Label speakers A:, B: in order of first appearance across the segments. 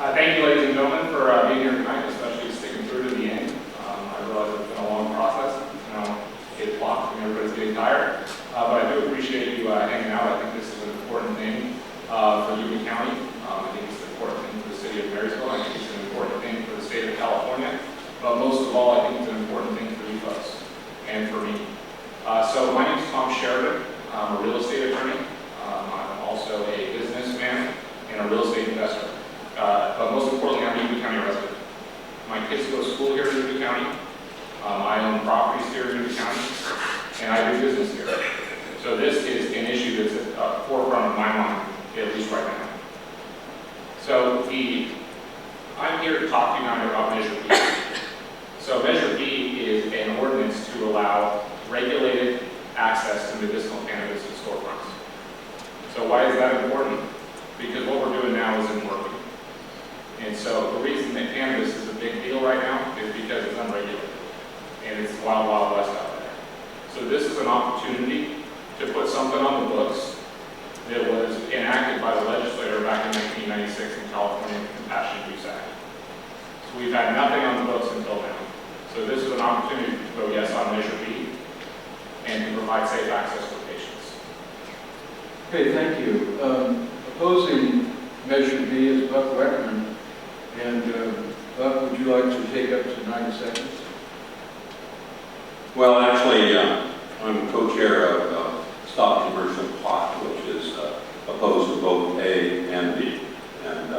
A: Thank you, ladies and gentlemen, for being here tonight, especially sticking through to the end. I realize it's been a long process. You know, 8 o'clock and everybody's getting tired. But I do appreciate you hanging out. I think this is an important thing for Yuba County. I think it's an important thing for the city of Marysville. I think it's an important thing for the state of California. But most of all, I think it's an important thing for you folks and for me. So my name is Sheridan. I'm a real estate attorney. I'm also a businessman and a real estate investor. But most importantly, I'm a Yuba County resident. My kids go to school here in Yuba County. I own properties here in Yuba County, and I do business here. So this is an issue that's at the forefront of my mind, at least right now. So I'm here to talk to you now about Measure B. So Measure B is an ordinance to allow regulated access to medicinal cannabis in storefronts. So why is that important? Because what we're doing now isn't working. And so the reason that cannabis is a big deal right now is because it's unregulated. And it's wild, wild west out there. So this is an opportunity to put something on the books that was enacted by the legislature back in 1996 in California, the Compassionate Use Act. So we've had nothing on the books until now. So this is an opportunity to vote yes on Measure B and to provide safe access for patients.
B: Okay, thank you. Opposing Measure B is Buck Weckman. And Buck, would you like to take up to 90 seconds?
C: Well, actually, I'm co-chair of Stop Commercial Pot, which is opposed to both A and B. And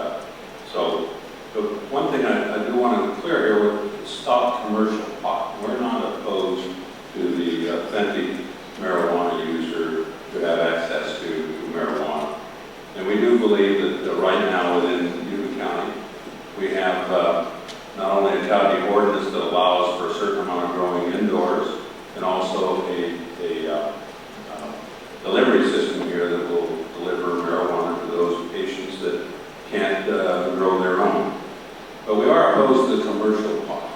C: so the one thing I do want to clear here with Stop Commercial Pot, we're not opposed to the authentic marijuana user to have access to marijuana. And we do believe that right now within Yuba County, we have not only a county ordinance that allows for a certain amount of growing indoors, and also a delivery system here that will deliver marijuana to those patients that can't grow their own. But we are opposed to the commercial pot,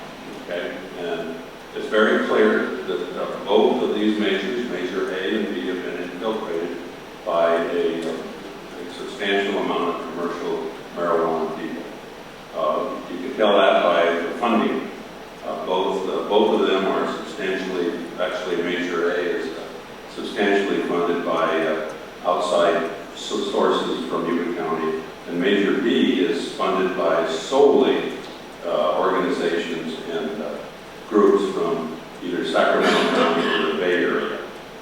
C: okay? And it's very clear that both of these measures, Measure A and B, have been infiltrated by a substantial amount of commercial marijuana people. You can tell that by the funding. Both of them are substantially, actually Measure A is substantially funded by outside sources from Yuba County, and Measure B is funded by solely organizations and groups from either Sacramento County or the Bay Area.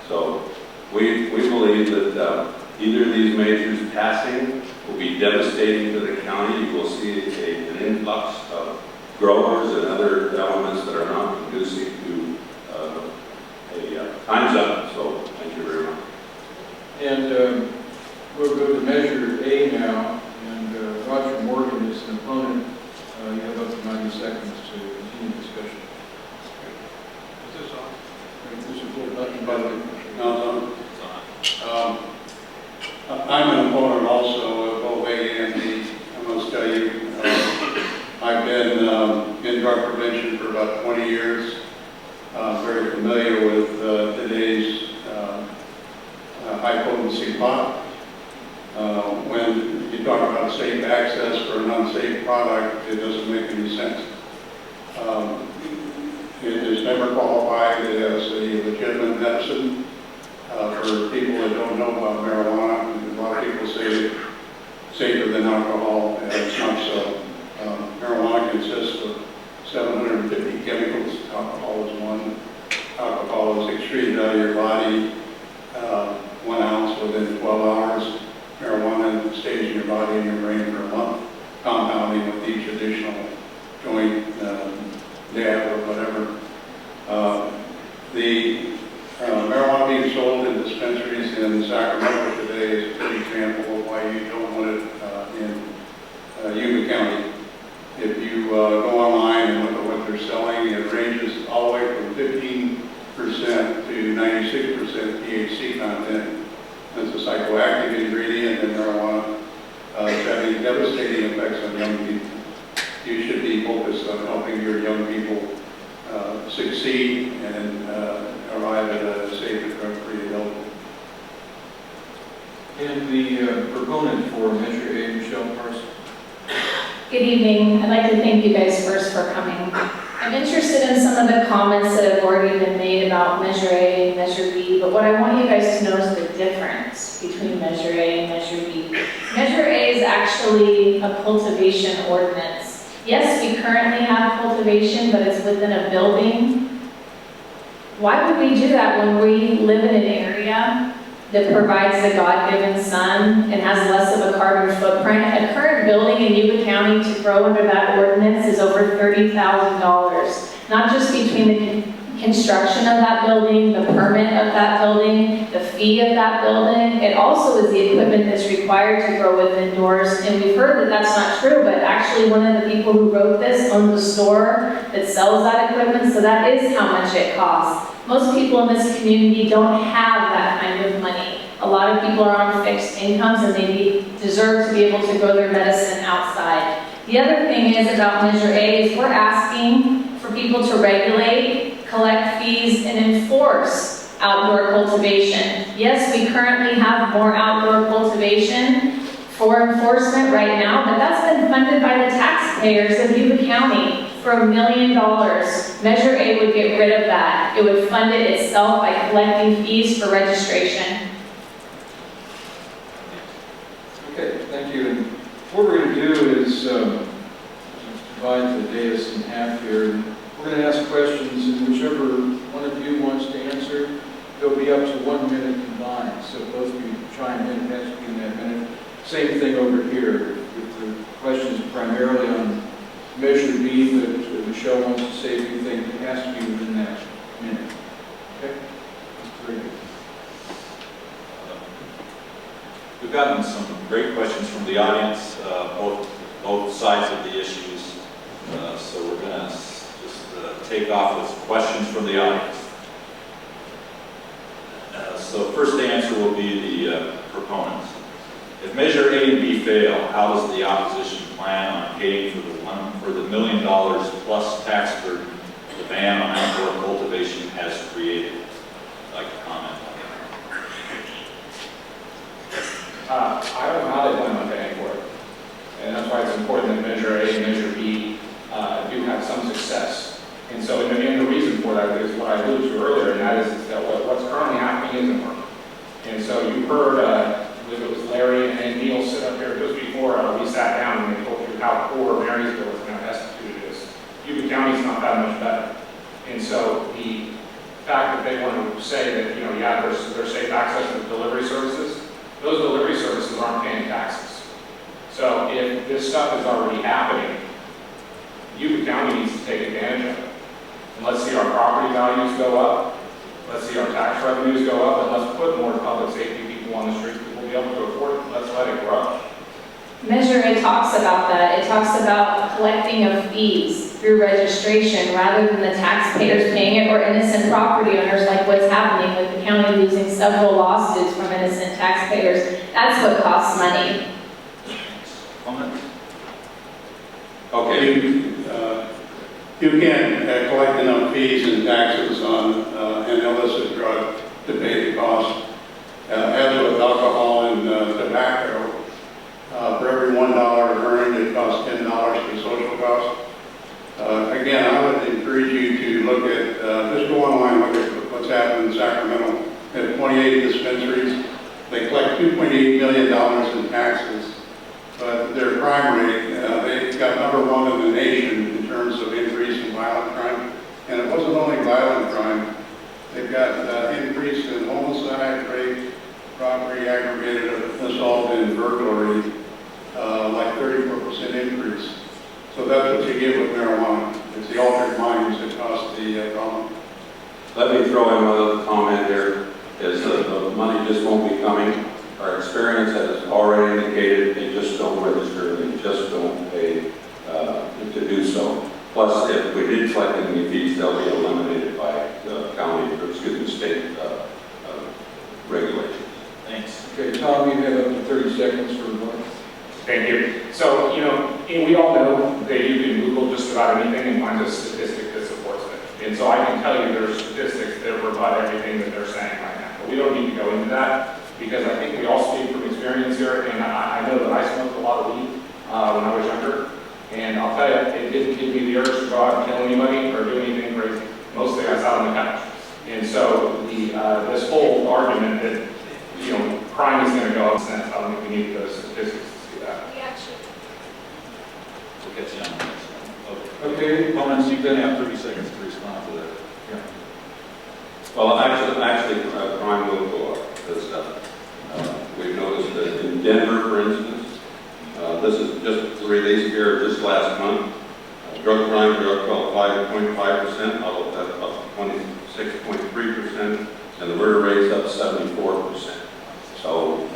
C: So we believe that either of these measures passing will be devastating to the county. You will see an influx of growers and other elements that are not conducive to time's up. So thank you very much.
B: And we'll go to Measure A now. And Roger Morgan is an opponent. You have up to 90 seconds to continue discussion. Is this on? This is a button by the way.
D: No, it's on. I'm an opponent also of both A and B. I must tell you, I've been in drug prevention for about 20 years. Very familiar with today's high-potency pot. When you talk about safe access for an unsafe product, it doesn't make any sense. It is never qualified as a legitimate medicine. For people that don't know about marijuana, a lot of people say it's safer than alcohol, and it's not so. Marijuana consists of 750 chemicals. Alcohol is one. Alcohol is excreted out of your body 1 ounce within 12 hours. Marijuana stays in your body and your brain for a month, compounding with each additional joint, dab, or whatever. Marijuana being sold in dispensaries in Sacramento today is a good example of why you don't want it in Yuba County. If you go online and look at what they're selling, it ranges all the way from 15% to 96% THC content. It's a psychoactive ingredient in marijuana. It's having devastating effects on young people. You should be focused on helping your young people succeed and arrive at a safe and drug-free adulthood.
B: And the proponent for Measure A, Michelle Parsons.
E: Good evening. I'd like to thank you guys first for coming. I'm interested in some of the comments that have already been made about Measure A and Measure B, but what I want you guys to know is the difference between Measure A and Measure B. Measure A is actually a cultivation ordinance. Yes, we currently have cultivation, but it's within a building. Why would we do that when we live in an area that provides the God-given sun and has less of a carbon footprint? A current building in Yuba County to grow under that ordinance is over $30,000. Not just between the construction of that building, the permit of that building, the fee of that building, it also is the equipment that's required to grow within doors. And we've heard that that's not true, but actually one of the people who wrote this owns a store that sells that equipment, so that is how much it costs. Most people in this community don't have that kind of money. A lot of people are on fixed incomes and they deserve to be able to grow their medicine outside. The other thing is about Measure A is we're asking for people to regulate, collect fees, and enforce outdoor cultivation. Yes, we currently have more outdoor cultivation for enforcement right now, but that's been funded by the taxpayers of Yuba County for $1 million. Measure A would get rid of that. It would fund it itself by collecting fees for registration.
B: Okay, thank you. And what we're going to do is divide the dais in half here. And we're going to ask questions, and whichever one of you wants to answer, it'll be up to 1 minute combined. So both of you chime in, it has to be in that minute. Same thing over here. If the question is primarily on Measure B, but Michelle wants to say a few things, it has to be within that minute. Okay? That's very good.
F: We've gotten some great questions from the audience, both sides of the issues. So we're going to just take off with questions from the audience. So first answer will be the proponents. If Measure A and B fail, how does the opposition plan on paying for the $1 million plus tax burden the ban on outdoor cultivation has created? I'd like to comment on that.
A: I don't know how they plan on paying for it. And that's why it's important that Measure A and Measure B do have some success. And so, and the reason for that is what I alluded to earlier, and that is that what's currently happening isn't working. And so you heard, I believe it was Larry and Neil sit up here just before we sat down and they told you how poor Marysville is and how destitute it is. Yuba County's not that much better. And so the fact that they want to say that, yeah, there's safe access to delivery services, those delivery services aren't paying taxes. So if this stuff is already happening, Yuba County needs to take advantage of it. And let's see our property values go up. Let's see our tax revenues go up, and let's put more public safety people on the streets that will be able to afford it. Let's let it grow.
E: Measure A talks about that. It talks about collecting of fees through registration rather than the taxpayers paying it or innocent property owners like what's happening with the county losing several lawsuits from innocent taxpayers. That's what costs money.
F: Comment?
C: Okay.
D: You can't collect enough fees and taxes on an illicit drug to pay the cost. As with alcohol and tobacco, for every $1 earned, it costs $10 for social costs. Again, I would encourage you to look at, just go online and look at what's happened in Sacramento. They have 28 dispensaries. They collect $2.8 million in taxes. But their crime rate, they got #1 in the nation in terms of increase in violent crime. And it wasn't only violent crime. They've got increase in homicide, rape, robbery, aggravated assault, and burglary, like 34% increase. So that's what you get with marijuana. It's the altered minds that cause the problem.
C: Let me throw in another comment here, is the money just won't be coming. Our experience has already indicated they just don't register, they just don't pay to do so. Plus, if we did collect any fees, they'll be eliminated by the county, or excuse me, state regulations.
F: Thanks.
B: Okay, Tom, you have up to 30 seconds for rebuttal.
A: Thank you. So, and we all know that you can Google just about anything and find a statistic that supports it. And so I can tell you there's statistics that rebut everything that they're saying right now. But we don't need to go into that because I think we all speak from experience here. And I know that I smoked a lot of weed when I was younger. I'll tell you, it didn't give me the urge to go out and kill anybody or do anything crazy. Mostly I sat on the couch. And so this whole argument that, crime is going to go up, I don't think we need those statistics to see that.
F: We'll get you on the next one.
B: Okay.
F: Opponents, you then have 30 seconds to respond to that.
C: Well, actually, crime will go up because we've noticed that in Denver, for instance, this is just released here just last month. Drug crime fell 5.5%, although that's up 26.3%, and the murder rate's up 74%. So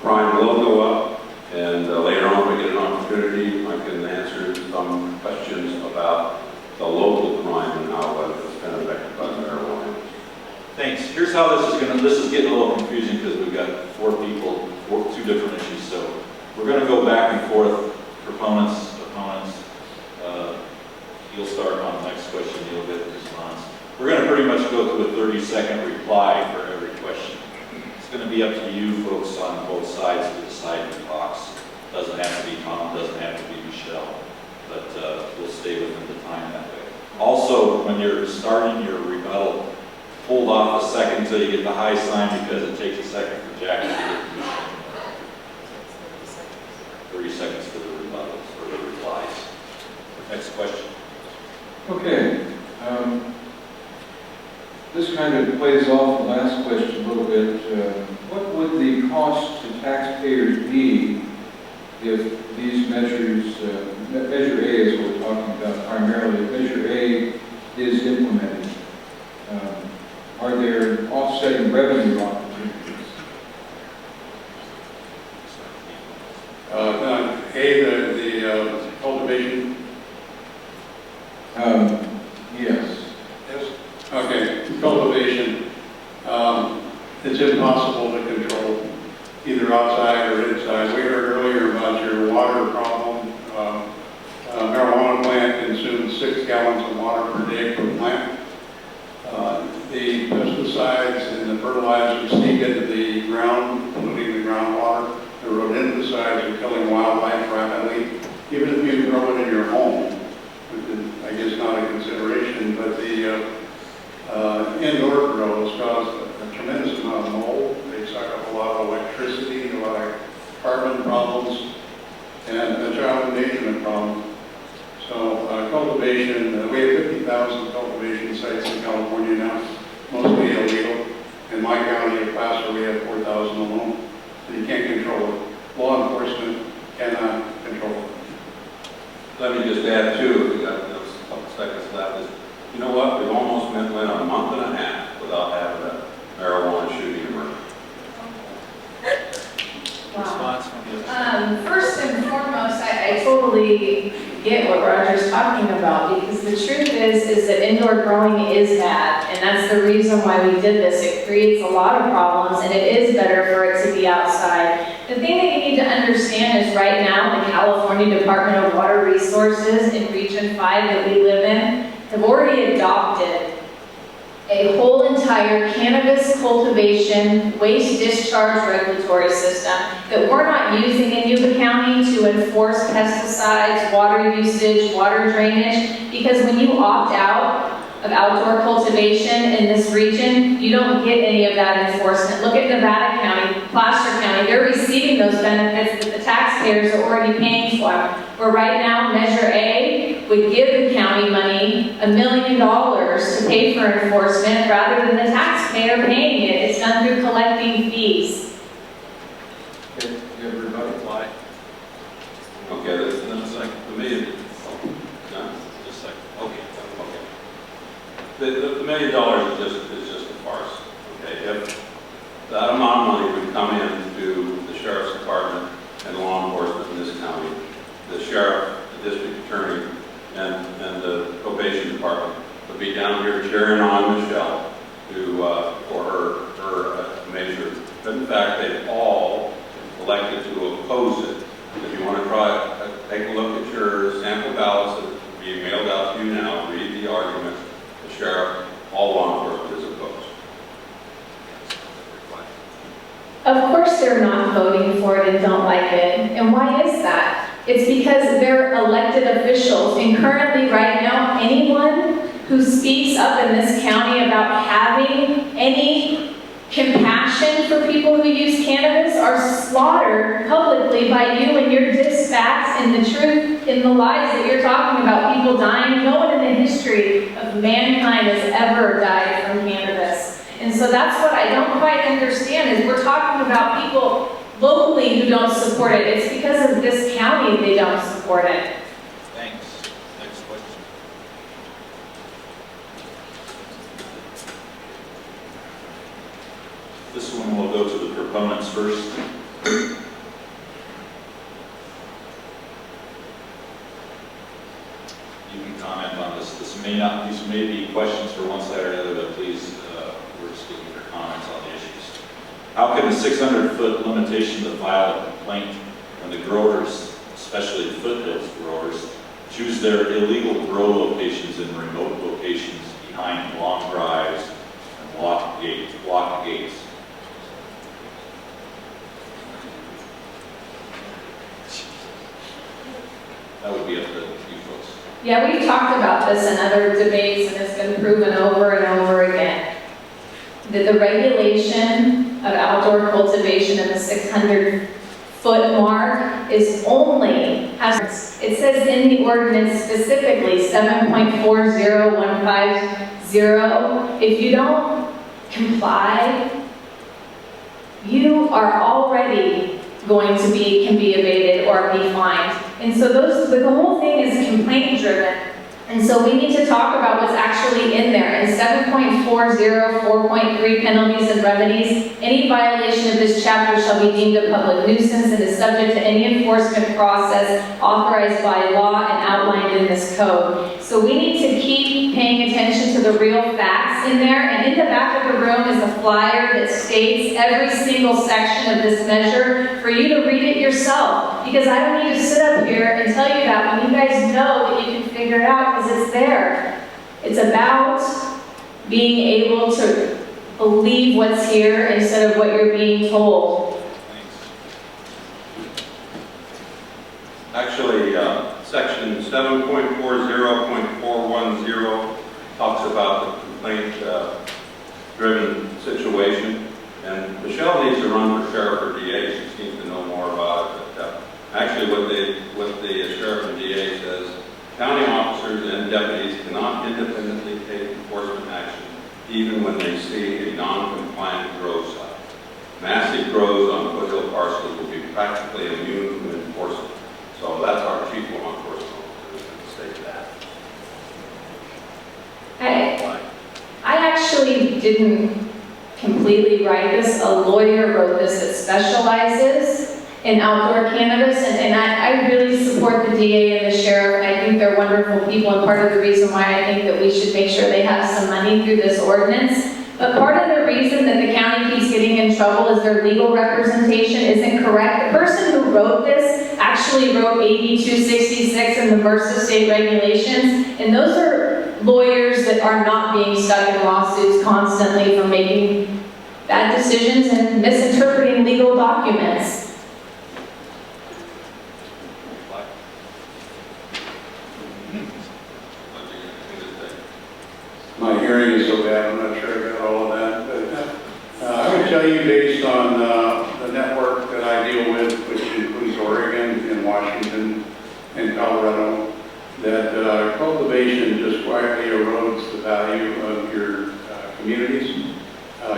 C: crime will go up, and later on, if we get an opportunity, I can answer some questions about the local crime and how it's been affected by marijuana.
F: Thanks. Here's how this is getting a little confusing because we've got four people, two different issues. So we're going to go back and forth, proponents, opponents. You'll start on the next question, you'll get the response. We're going to pretty much go to a 30-second reply for every question. It's going to be up to you folks on both sides to decide who talks. Doesn't have to be Tom, doesn't have to be Michelle, but we'll stay within the time that way. Also, when you're starting your rebuttal, hold off a second until you get the high sign because it takes a second for Jack to get to you. 30 seconds for the rebuttals or the replies. Next question.
B: Okay. This kind of plays off the last question a little bit. What would the cost to taxpayers be if these measures, Measure A is what we're talking about primarily, if Measure A is implemented? Are there offsetting revenue opportunities?
D: The cultivation.
B: Yes.
D: Yes. Okay, cultivation. It's impossible to control either outside or inside. We heard earlier about your water problem. Marijuana plant consumes 6 gallons of water per day per plant. The pesticides and the fertilizers sneak into the ground, polluting the groundwater. The rodenticides are killing wildlife rapidly. Even if you grow it in your home, which is, I guess, not a consideration, but the indoor grows cause a tremendous amount of mold. They suck up a lot of electricity, a lot of carbon problems, and a child endangerment problem. So cultivation, we have 50,000 cultivation sites in California now, mostly illegal. In my county of Placer, we have 4,000 alone. So you can't control it. Law enforcement cannot control it.
C: Let me just add too, we got a couple seconds left, is, you know what, we've almost went a month and a half without having a marijuana shooting emerge.
F: Response from you.
E: First and foremost, I totally get what Roger's talking about, because the truth is that indoor growing is bad, and that's the reason why we did this. It creates a lot of problems, and it is better for it to be outside. The thing that you need to understand is right now the California Department of Water Resources in Region 5 that we live in have already adopted a whole entire cannabis cultivation waste discharge regulatory system that we're not using in Yuba County to enforce pesticides, water usage, water drainage, because when you opt out of outdoor cultivation in this region, you don't get any of that enforcement. Look at Nevada County, Placer County, they're receiving those benefits that the taxpayers are already paying for. Where right now, Measure A would give the county money, $1 million to pay for enforcement rather than the taxpayer paying it. It's done through collecting fees.
B: Okay, you have a rebuttal?
F: Reply.
C: Okay, that's the million. No?
F: Just a second. Okay.
C: The $1 million is just a farce. Okay, if that amount of money would come in to the sheriff's department and law enforcement in this county, the sheriff, the district attorney, and the probation department would be down here cheering on Michelle for her measure. But in fact, they've all elected to oppose it. If you want to try, take a look at your sample ballots that will be mailed out to you now, read the arguments. The sheriff, all law enforcement is opposed.
E: Of course they're not voting for it and don't like it. And why is that? It's because they're elected officials, and currently, right now, anyone who speaks up in this county about having any compassion for people who use cannabis are slaughtered publicly by you and your dispatch and the truth in the lies that you're talking about, people dying. No one in the history of mankind has ever died from cannabis. And so that's what I don't quite understand, is we're talking about people locally who don't support it. It's because of this county they don't support it.
F: Thanks. Next question. This one will go to the proponents first. You can comment on this. These may be questions for one side or another, but please, we're just looking for comments on the issues. How can the 600-foot limitation to file a complaint when the growers, especially the foothills growers, choose their illegal grow locations in remote locations behind long drives and locked gates? That would be up to you folks.
E: Yeah, we've talked about this in other debates, and it's been proven over and over again that the regulation of outdoor cultivation in the 600-foot mark is only, it says in the ordinance specifically, 7.40150, if you don't comply, you are already going to can be evaded or be fined. And so the whole thing is complaint driven. And so we need to talk about what's actually in there. In 7.40, 4.3 penalties and remedies, any violation of this chapter shall be deemed a public nuisance and is subject to any enforcement process authorized by law and outlined in this code. So we need to keep paying attention to the real facts in there. And in the back of the room is a flyer that states every single section of this measure for you to read it yourself. Because I don't need to sit up here and tell you that when you guys know that you can figure it out, because it's there. It's about being able to believe what's here instead of what you're being told.
C: Actually, section 7.40.410 talks about the complaint-driven situation. And Michelle needs to run for sheriff or DA. She seems to know more about it. But actually, what the sheriff and DA says, county officers and deputies cannot independently take enforcement action even when they see a non-compliant grow site. Massive grows on foothill parcels will be practically immune from enforcement. So that's our chief law enforcement officer to state that.
E: I actually didn't completely write this. A lawyer wrote this that specializes in outdoor cannabis, and I really support the DA and the sheriff. I think they're wonderful people, and part of the reason why I think that we should make sure they have some money through this ordinance. But part of the reason that the county keeps getting in trouble is their legal representation isn't correct. The person who wrote this actually wrote AB 266 and the MRSA state regulations, and those are lawyers that are not being stuck in lawsuits constantly for making bad decisions and misinterpreting legal documents.
D: My hearing is so bad, I'm not sure I got all of that. But I would tell you, based on the network that I deal with, which includes Oregon and Washington and Colorado, that cultivation just quietly erodes the value of your communities,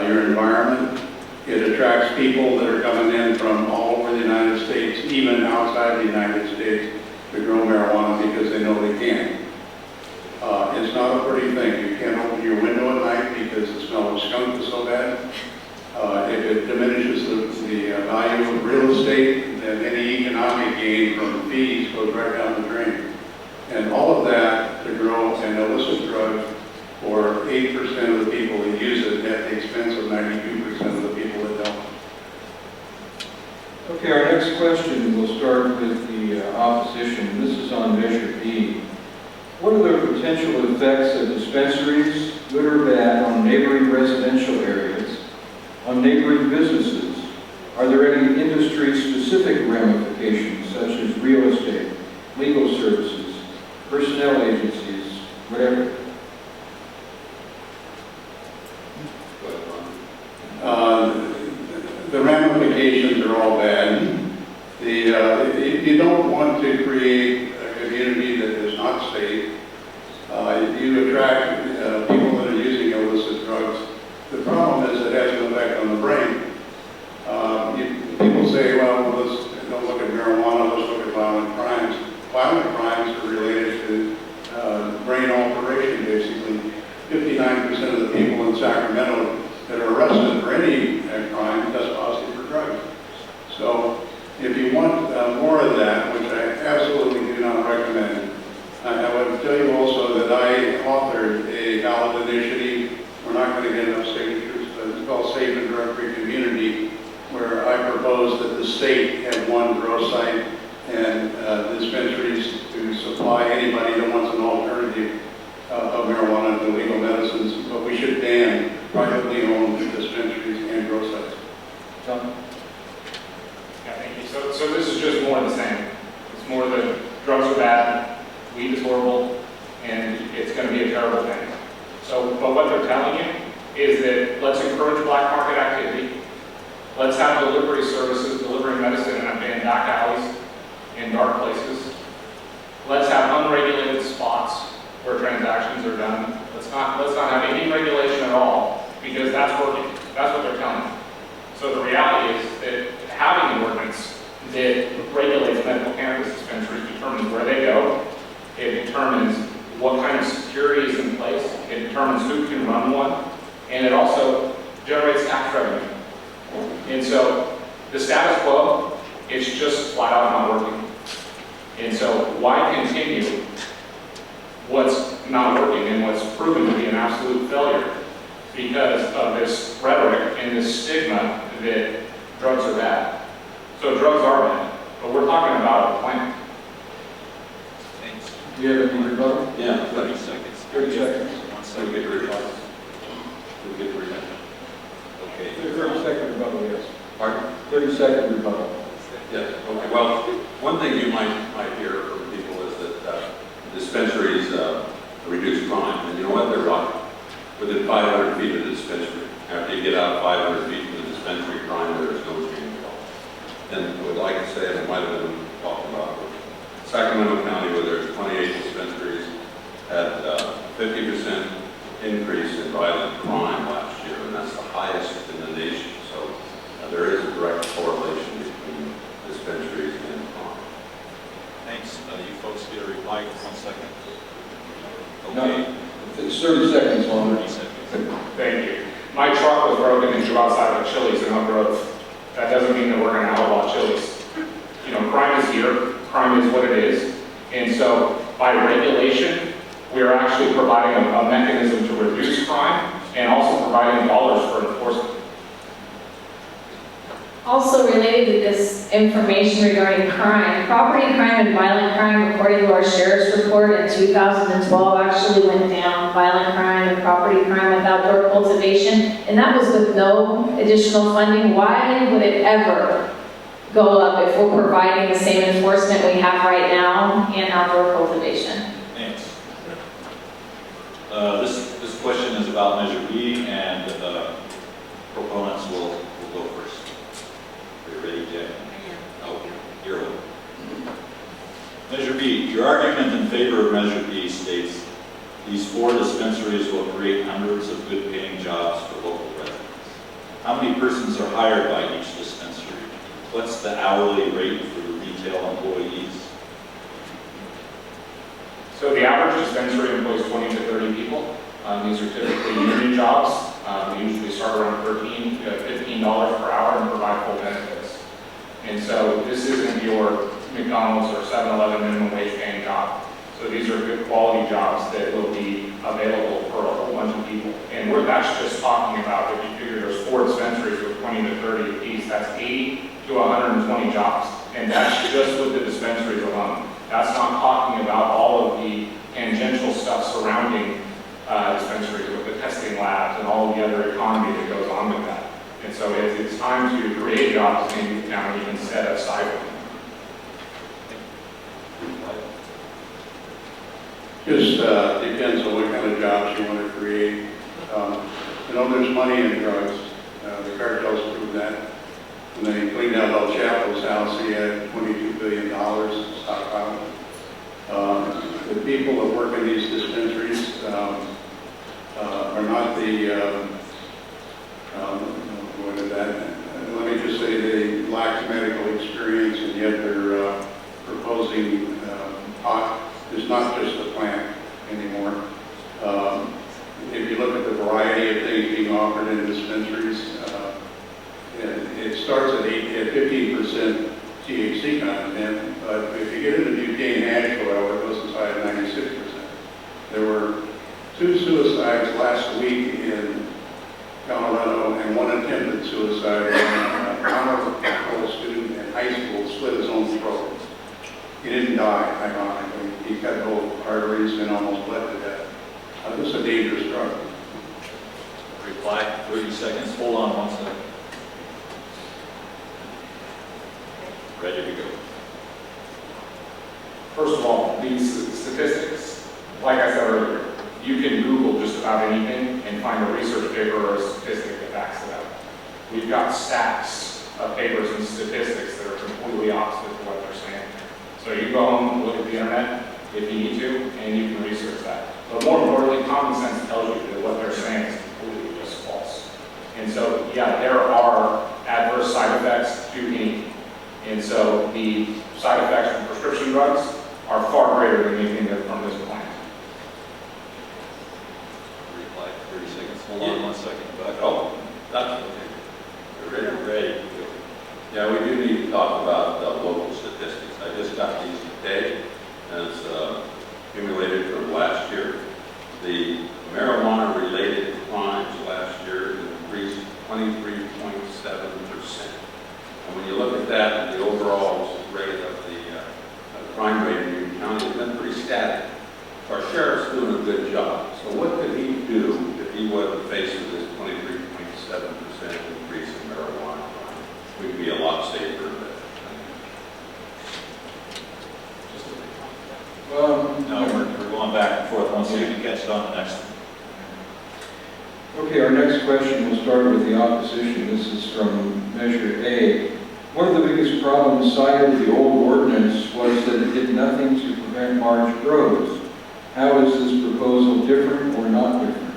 D: your environment. It attracts people that are coming in from all over the United States, even outside the United States, to grow marijuana because they know they can. It's not a pretty thing. You can't open your window at night because the smell of skunk is so bad. If it diminishes the value of real estate, then any economic gain from the fees goes right down the drain. And all of that to grow an illicit drug for 8% of the people that use it at the expense of 92% of the people that don't.
B: Okay, our next question will start with the opposition. This is on Measure B. What are the potential effects of dispensaries, good or bad, on neighboring residential areas, on neighboring businesses? Are there any industry-specific ramifications, such as real estate?
D: you don't want to create a community that is not safe. You attract people that are using illicit drugs. The problem is it has an effect on the brain. People say, well, let's don't look at marijuana, let's look at violent crimes. Violent crimes are related to brain alteration, basically. 59% of the people in Sacramento that are arrested for any crime test positive for drugs. So if you want more of that, which I absolutely do not recommend, I would tell you also that I authored a ballot initiative. We're not going to get enough signatures, but it's called Safe and Drug-Free Community, where I propose that the state have one grow site and dispensaries to supply anybody that wants an alternative of marijuana to legal medicines, but we should ban privately owned dispensaries and grow sites.
B: Tom?
A: Yeah, thank you. So this is just more of the same. It's more that drugs are bad, weed is horrible, and it's going to be a terrible thing. So, but what they're telling you is that let's encourage black market activity. Let's have delivery services delivering medicine in back alleys, in dark places. Let's have unregulated spots where transactions are done. Let's not have any regulation at all, because that's working. That's what they're telling you. So the reality is that having an ordinance that regulates medical cannabis dispensaries determines where they go. It determines what kind of security is in place. It determines who can run one. And it also generates tax revenue. And so the status quo, it's just flat out not working. And so why continue what's not working and what's proven to be an absolute failure because of this rhetoric and this stigma that drugs are bad. So drugs are bad, but we're talking about a plan.
F: Thanks.
B: Do you have any rebuttal?
C: Yeah,
F: 30 seconds.
B: 30 seconds.
F: 1
C: so we
F: second.
C: get to rebuttal. We get to rebuttal.
F: Okay.
B: 30-second rebuttal, yes.
C: Pardon?
B: 30-second rebuttal.
C: Yes, okay, well, one thing you might hear from people is that dispensaries reduce crime, and you know what, they're right. Within 500 feet of the dispensary, after you get out 500 feet from the dispensary, crime, there is no change at all. And I would like to say, and it might have been talked about, Sacramento County, where there's 28 dispensaries, had 50% increase in violent crime last year, and that's the highest in the nation. So there is a direct correlation between dispensaries and crime.
F: Thanks. You folks get a reply in 1 second.
B: No,
F: Okay.
B: it's 30 seconds longer.
F: 30 seconds.
A: Thank you. My truck was broken and drew outside of Chili's in Oak Grove. That doesn't mean that we're going to outlaw Chili's. You know, crime is here. Crime is what it is. And so by regulation, we are actually providing a mechanism to reduce crime and also providing dollars for enforcement.
E: Also related to this information regarding crime, property crime and violent crime, according to our sheriff's report in 2012, actually went down. Violent crime and property crime with outdoor cultivation, and that was with no additional funding. Why would it ever go up if we're providing the same enforcement we have right now in outdoor cultivation?
F: Thanks. This question is about Measure B, and proponents will go first. Are you ready, Jack? Oh, you're on. Measure B. Your argument in favor of Measure B states these 4 dispensaries will create hundreds of good-paying jobs for local residents. How many persons are hired by each dispensary? What's the hourly rate for the retail employees?
A: So the average dispensary employs 20 to 30 people. These are typically union jobs. We usually start around $13 to $15 per hour and provide full benefits. And so this isn't your McDonald's or 7-Eleven minimum wage paying job. So these are good quality jobs that will be available for a whole bunch of people. And that's just talking about, if you figure there's 4 dispensaries with 20 to 30 apiece, that's 80 to 120 jobs. And that's just with the dispensaries alone. That's not talking about all of the tangential stuff surrounding dispensaries with the testing labs and all the other economy that goes on with that. And so it's time to create jobs in the county instead of stifling.
D: Just depends on what kind of jobs you want to create. You know, there's money in drugs. The cartels prove that. When they cleaned out El Chapo's house, he had $22 billion stockpiled. The people that work in these dispensaries are not the, what is that? Let me just say they lack medical experience, and yet they're proposing pot is not just a plant anymore. If you look at the variety of things being offered in dispensaries, it starts at 15% THC content, but if you get into butane hash oil, it goes as high as 96%. There were 2 suicides last week in Colorado and 1 attempted suicide. A student in high school slit his own throat. He didn't die, ironically. He cut both arteries and almost bled to death. This is a dangerous drug.
F: Reply, 30 seconds. Hold on 1 second. Ready to go.
A: First of all, these statistics, like I said earlier, you can Google just about anything and find a research paper or a statistic that backs it up. We've got stacks of papers and statistics that are completely opposite to what they're saying. So you go home and look at the internet if you need to, and you can research that. But more importantly, common sense tells you that what they're saying is completely just false. And so, yeah, there are adverse side effects to any. And so the side effects from prescription drugs are far greater than anything that from this plant.
F: Reply, 30 seconds. Hold on 1 second. Back up.
C: Oh, that's okay. We're ready.
F: Ready.
C: Yeah, we do need to talk about local statistics. I just got these today, and it's accumulated from last year. The marijuana-related crimes last year increased 23.7%. And when you look at that, the overall rate of the crime rate in Union County has been pretty static. Our sheriff's doing a good job. So what could he do if he wasn't faced with this 23.7% increase in marijuana crime? We'd be a lot safer.
F: No, we're going back and forth. 1 second, catch it on the next one.
B: Okay, our next question will start with the opposition. This is from Measure A. One of the biggest problems cited in the old ordinance was that it did nothing to prevent large grows. How is this proposal different or not different?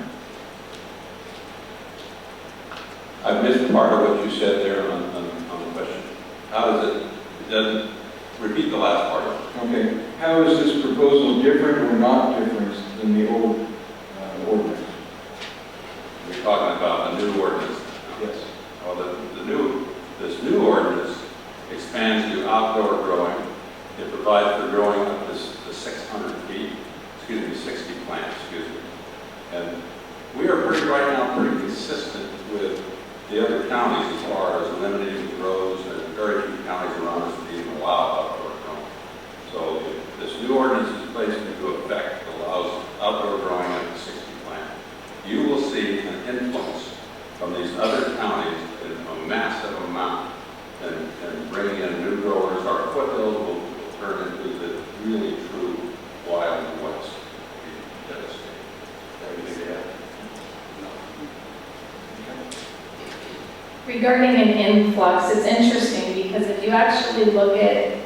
C: I missed part of what you said there on the question. How does it doesn't, repeat the last part of it.
B: Okay, how is this proposal different or not different than the old ordinance?
C: We're talking about a new ordinance.
B: Yes.
C: Well, this new ordinance expands to outdoor growing. It provides for growing up to 600 feet, 60 plants, And we are right now pretty consistent with the other counties as far as limiting the grows, and very few counties around us that even allow outdoor growing. So if this new ordinance is placed into effect, it allows outdoor growing up to 60 plants. You will see an influence from these other counties in a massive amount, and bringing in new growers. Our foothills will turn into the really true wild west. Devastating. Everything they have.
E: Regarding an influx, it's interesting because if you actually look at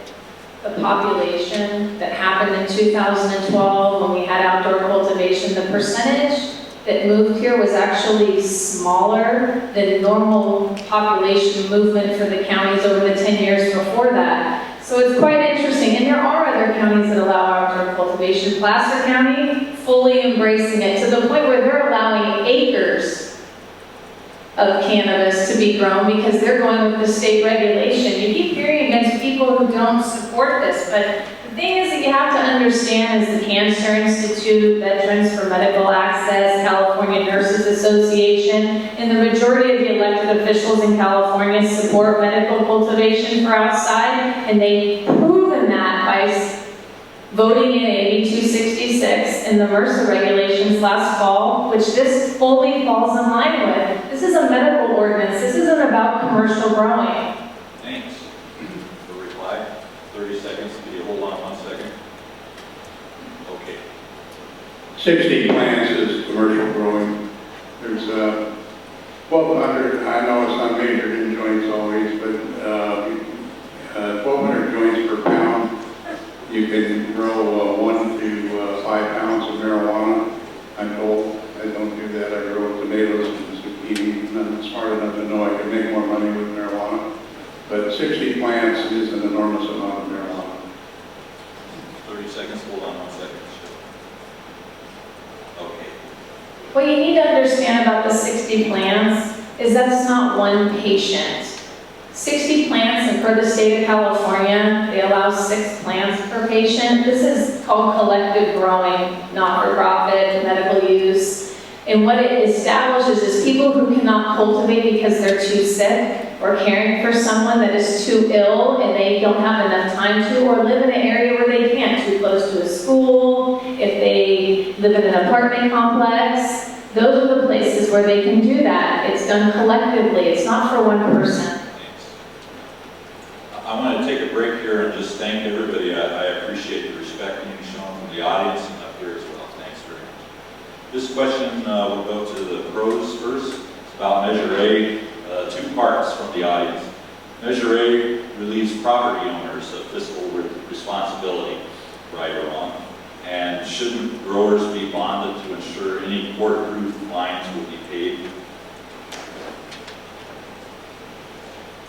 E: the population that happened in 2012 when we had outdoor cultivation, the percentage that moved here was actually smaller than normal population movement for the counties over the 10 years before that. So it's quite interesting, and there are other counties that allow outdoor cultivation. Placer County, fully embracing it to the point where they're allowing acres of cannabis to be grown because they're going with the state regulation. You keep hearing against people who don't support this, but the thing is that you have to understand is the Cancer Institute, Veterans for Medical Access, California Nurses Association, and the majority of the elected officials in California support medical cultivation for outside, and they've proven that by voting in AB 266 and the MRSA regulations last fall, which this fully falls in line with. This is a medical ordinance. This isn't about commercial growing.
F: Thanks. For reply, 30 seconds. Can you hold on 1 second? Okay.
D: 60 plants is commercial growing. There's 1,200, I know it's not measured in joints always, but 1,200 joints per pound. You can grow 1 to 5 pounds of marijuana. I'm told I don't do that. I grow tomatoes and zucchini, and I'm smart enough to know I can make more money with marijuana. But 60 plants is an enormous amount of marijuana.
F: 30 seconds, hold on 1 second. Okay.
E: What you need to understand about the 60 plants is that's not one patient. 60 plants, and for the state of California, they allow 6 plants per patient. This is called collective growing, not-for-profit, medical use. And what it establishes is people who cannot cultivate because they're too sick, or caring for someone that is too ill and they don't have enough time to, or live in an area where they can't, too close to a school, if they live in an apartment complex. Those are the places where they can do that. It's done collectively. It's not for one person.
F: I want to take a break here and just thank everybody. I appreciate the respect being shown from the audience and up here as well. Thanks very much. This question will go to the pros first. It's about Measure A, 2 parts from the audience. Measure A relieves property owners of fiscal responsibility, right or wrong. And shouldn't growers be bonded to ensure any court-approved fines will be paid?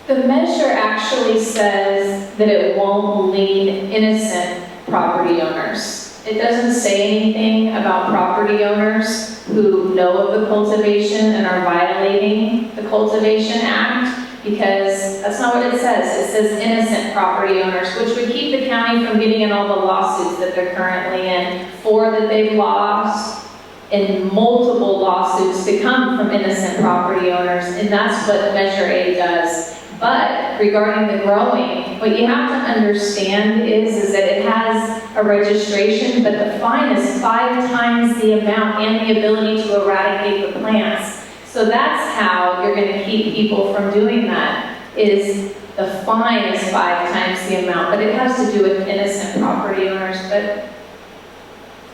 E: The measure actually says that it won't lien innocent property owners. It doesn't say anything about property owners who know of the cultivation and are violating the Cultivation Act, because that's not what it says. It says innocent property owners, which would keep the county from getting in all the lawsuits that they're currently in, 4 that they've lost, and multiple lawsuits to come from innocent property owners, and that's what Measure A does. But regarding the growing, what you have to understand is that it has a registration, but the fine is 5 times the amount and the ability to eradicate the plants. So that's how you're going to keep people from doing that, is the fine is 5 times the amount, but it has to do with innocent property owners, but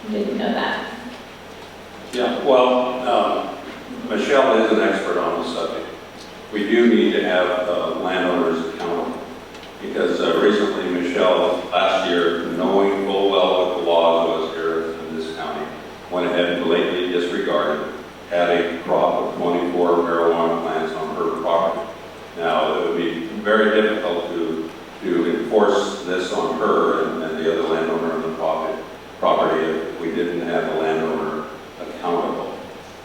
E: you didn't know that.
C: Yeah, well, Michelle is an expert on the subject. We do need to have landowners accountable, because recently Michelle, last year, knowing full well what the law was here in this county, went ahead and blatantly disregarded, had a crop of 24 marijuana plants on her property. Now, it would be very difficult to enforce this on her and the other landowner on the property if we didn't have the landowner accountable.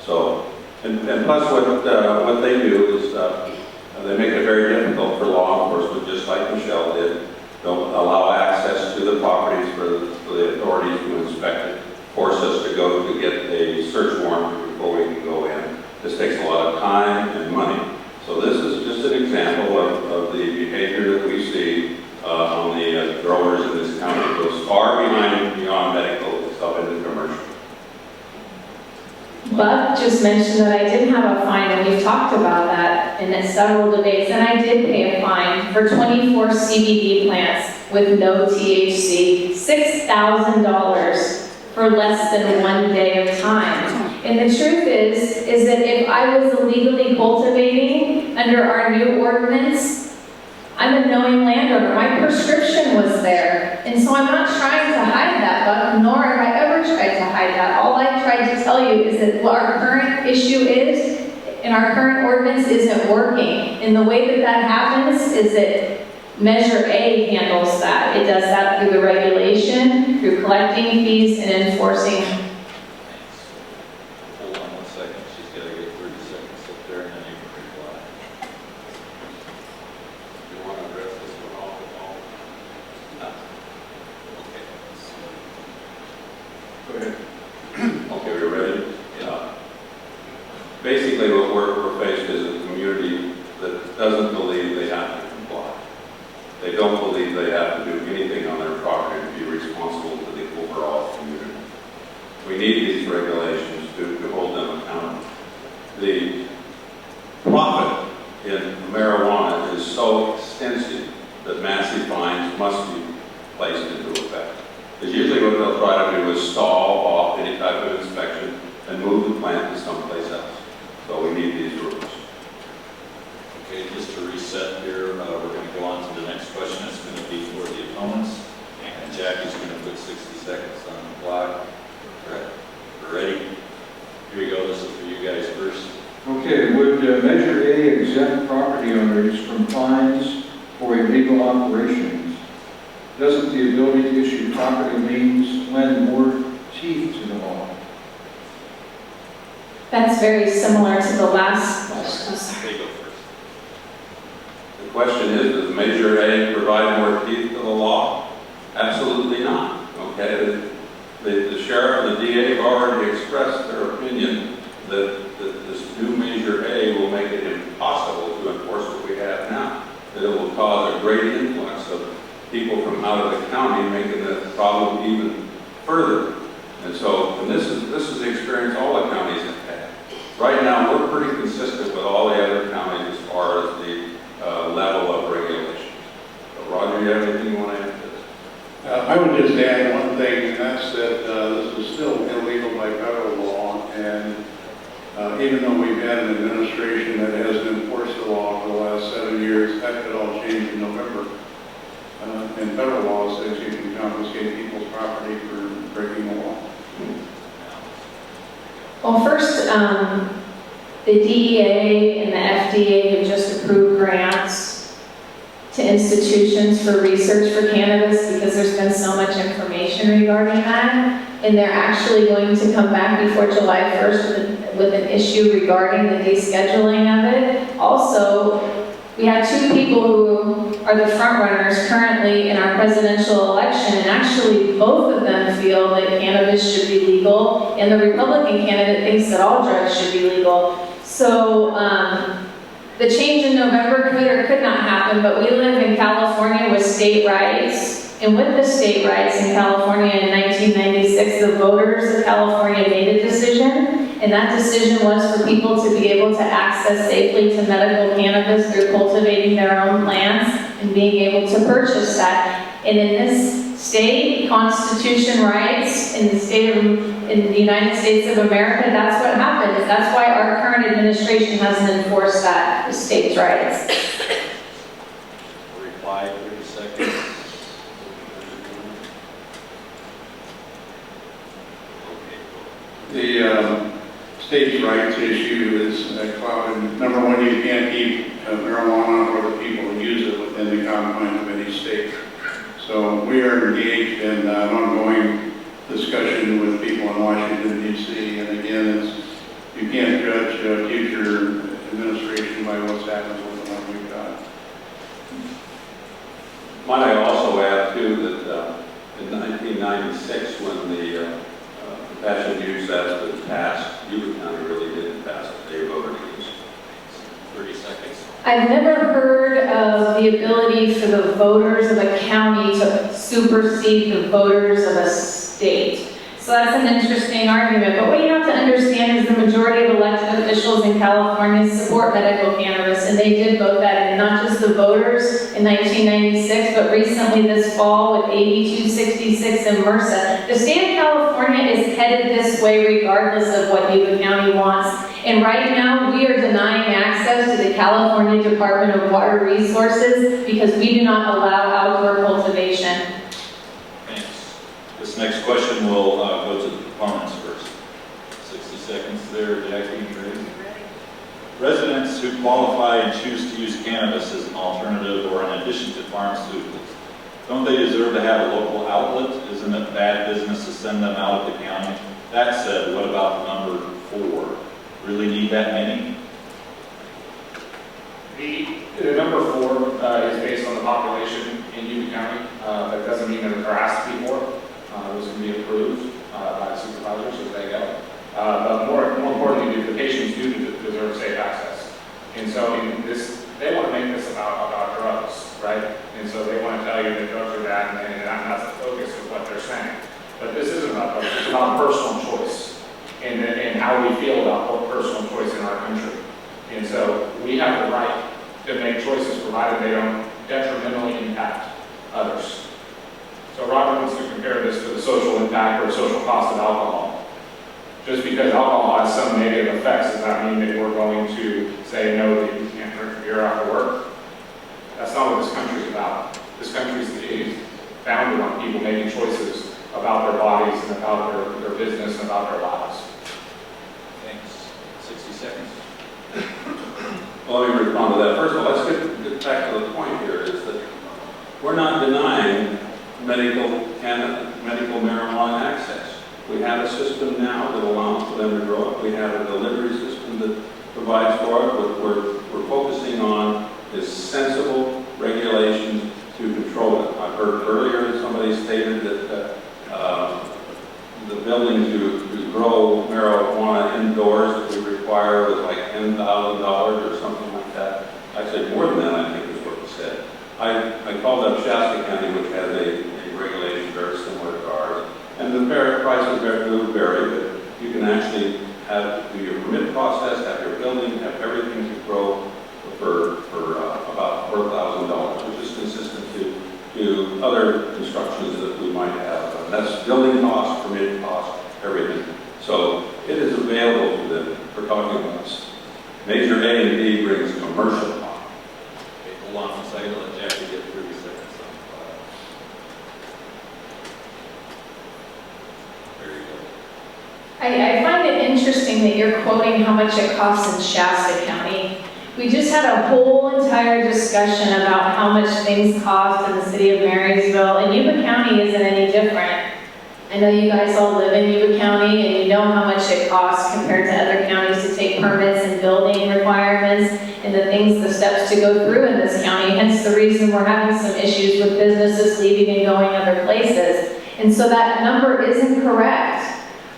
C: So, and plus what they do is they make it very difficult for law enforcement, just like Michelle did. Don't allow access to the properties for the authorities to inspect it, force us to go to get a search warrant before we can go in. This takes a lot of time and money. So this is just an example of the behavior that we see on the growers in this county. It goes far beyond medical, it's up into commercial.
E: Buck just mentioned that I did have a fine, and we've talked about that in several debates, and I did pay a fine for 24 CBD plants with no THC, $6,000 for less than 1 day of time. And the truth is that if I was illegally cultivating under our new ordinance, I'm a knowing landowner. My prescription was there. And so I'm not trying to hide that, Buck, nor have I ever tried to hide that. All I tried to tell you is that what our current issue is, and our current ordinance isn't working. And the way that that happens is that Measure A handles that. It does that through the regulation, through collecting fees and enforcing.
F: Hold on 1 second. She's got to get 30 seconds up there, and then you can reply.
C: You want to address this one all?
F: No. Okay.
C: Go ahead. Okay, we're ready? Yeah. Basically, what we're faced is a community that doesn't believe they have to comply. They don't believe they have to do anything on their property to be responsible to the overall community. We need these regulations to hold them accountable. The profit in marijuana is so extensive that massive fines must be placed into effect. Because usually what they'll try to do is stall off any type of inspection and move the plant to someplace else. So we need these rules.
F: Okay, just to restate set here. We're going to go on to the next question. It's going to be for the opponents. And Jackie's going to put 60 seconds on the clock. All right. We're ready? Here you go. This is for you guys first.
B: Okay, would Measure A exempt property owners from fines for illegal operations? Doesn't the ability to issue property liens lend more teeth to the law?
E: That's very similar to the last question.
F: They go first.
C: The question is, does Measure A provide more teeth to the law? Absolutely not, okay? The sheriff and the DA have already expressed their opinion that this new Measure A will make it impossible to enforce what we have now. That it will cause a great influx of people from out of the county, making the problem even further. And so, and this is the experience all the counties have had. Right now, we're pretty consistent with all the other counties as far as the level of regulations. But Roger, you have anything you want to add to this?
D: I would just add one thing, and that's that this is still illegal by federal law, and even though we've had an administration that hasn't enforced the law for the last 7 years, that could all change in November. And federal law says you can confiscate people's property for breaking the law.
E: Well, first, the DEA and the FDA have just approved grants to institutions for research for cannabis because there's been so much information regarding that. And they're actually going to come back before July 1st with an issue regarding the descheduling of it. Also, we have two people who are the front runners currently in our presidential election, and actually both of them feel that cannabis should be legal, and the Republican candidate thinks that all drugs should be legal. So the change in November could or could not happen, but we live in California with state rights. And with the state rights in California in 1996, the voters of California made a decision, and that decision was for people to be able to access safely to medical cannabis through cultivating their own plants and being able to purchase that. And in this state, Constitution rights in the United States of America, that's what happened. That's why our current administration hasn't enforced that, the state's rights.
F: Reply 30 seconds.
D: The states' rights issue is clouded. Number one, you can't keep marijuana or the people who use it within the confines of any state. So we are engaged in an ongoing discussion with people in Washington, D.C. And again, you can't judge future administration by what's happened with the one we've got.
C: Might I also add, too, that in 1996, when the compassionate use act was passed, Yuba County really didn't pass it. They voted against it.
F: 30 seconds.
E: I've never heard of the ability for the voters of a county to supersede the voters of a state. So that's an interesting argument. But what you have to understand is the majority of elected officials in California support medical cannabis, and they did vote that in, not just the voters in 1996, but recently this fall with AB 266 in MRSA. The state of California is headed this way regardless of what Yuba County wants. And right now, we are denying access to the California Department of Water Resources because we do not allow outdoor cultivation.
F: Thanks. This next question will go to the proponents first. 60 seconds there, Jackie, you ready? Residents who qualify and choose to use cannabis as an alternative or in addition to pharmaceuticals, don't they deserve to have a local outlet? Isn't it bad business to send them out of the county? That said, what about number 4? Really need that many?
A: The number 4 is based on the population in Yuba County. That doesn't mean that there has to be more. Those can be approved by the supervisors as they go. But more importantly, the patients do deserve safe access. And so they want to make this about drugs, right? And so they want to tell you that drugs are bad, and that's the focus of what they're saying. But this isn't about drugs, it's about personal choice and how we feel about personal choice in our country. And so we have the right to make choices provided they don't detrimentally impact others. So Roger wants to compare this to the social impact or social cost of alcohol. Just because alcohol has some negative effects does not mean that we're going to say no, that you can't drink beer after work. That's not what this country is about. This country is founded on people making choices about their bodies and about their business and about their lives.
F: Thanks. 60 seconds.
C: Well, let me respond to that. First of all, let's get back to the point here, is that we're not denying medical marijuana access. We have a system now that allows for them to grow it. We have a delivery system that provides for it. What we're focusing on is sensible regulations to control it. I've heard earlier that somebody stated that the building to grow marijuana indoors that we require was like $10,000 or something like that. I said more than that, I think is what he said. I called up Shasta County, which has a regulation very similar to ours, and the prices do vary, but you can actually do your permit process, have your building, have everything to grow for about $4,000, which is consistent to other constructions that we might have. That's building costs, permit costs, everything. So it is available to them. We're talking about Measure A and B brings commercial cost.
F: Okay, hold on a second. Let Jackie get 30 seconds. There you go.
E: I find it interesting that you're quoting how much it costs in Shasta County. We just had a whole entire discussion about how much things cost in the city of Marysville, and Yuba County isn't any different. I know you guys all live in Yuba County, and you know how much it costs compared to other counties to take permits and building requirements and the steps to go through in this county. Hence the reason we're having some issues with businesses leaving and going other places. And so that number isn't correct.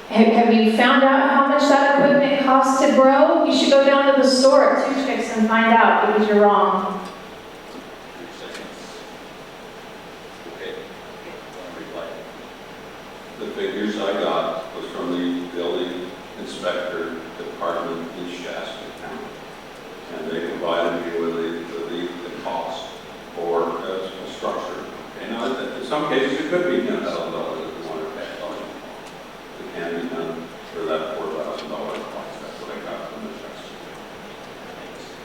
E: Have you found out how much that equipment costs to grow? You should go down to the store at Two Chicks and find out, because you're wrong.
F: 3 seconds. Okay. Reply.
C: The figures I got was from the building inspector department in Shasta County. And they provided me with the cost for a structure. Okay, now, in some cases, it could be $10,000 if you want to pay $1,000. It can be done for that $4,000 price. That's what I got from the Shasta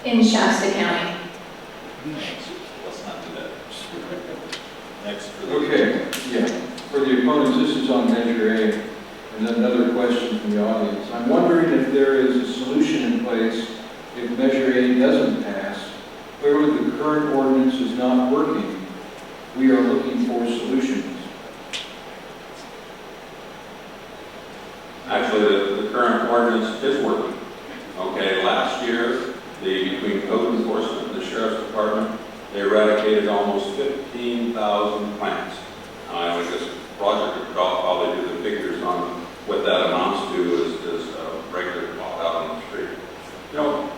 C: County.
E: In Shasta County.
F: Let's not do that. Next for the...
B: Okay, yeah. For the opponents, this is on Measure A. And then another question from the audience. I'm wondering if there is a solution in place if Measure A doesn't pass. Clearly, the current ordinance is not working. We are looking for solutions.
C: Actually, the current ordinance is working. Okay, last year, between code enforcement and the sheriff's department, they eradicated almost 15,000 plants. I would just, Roger could probably do the figures on what that amounts to as a regular plot out on the street. You know,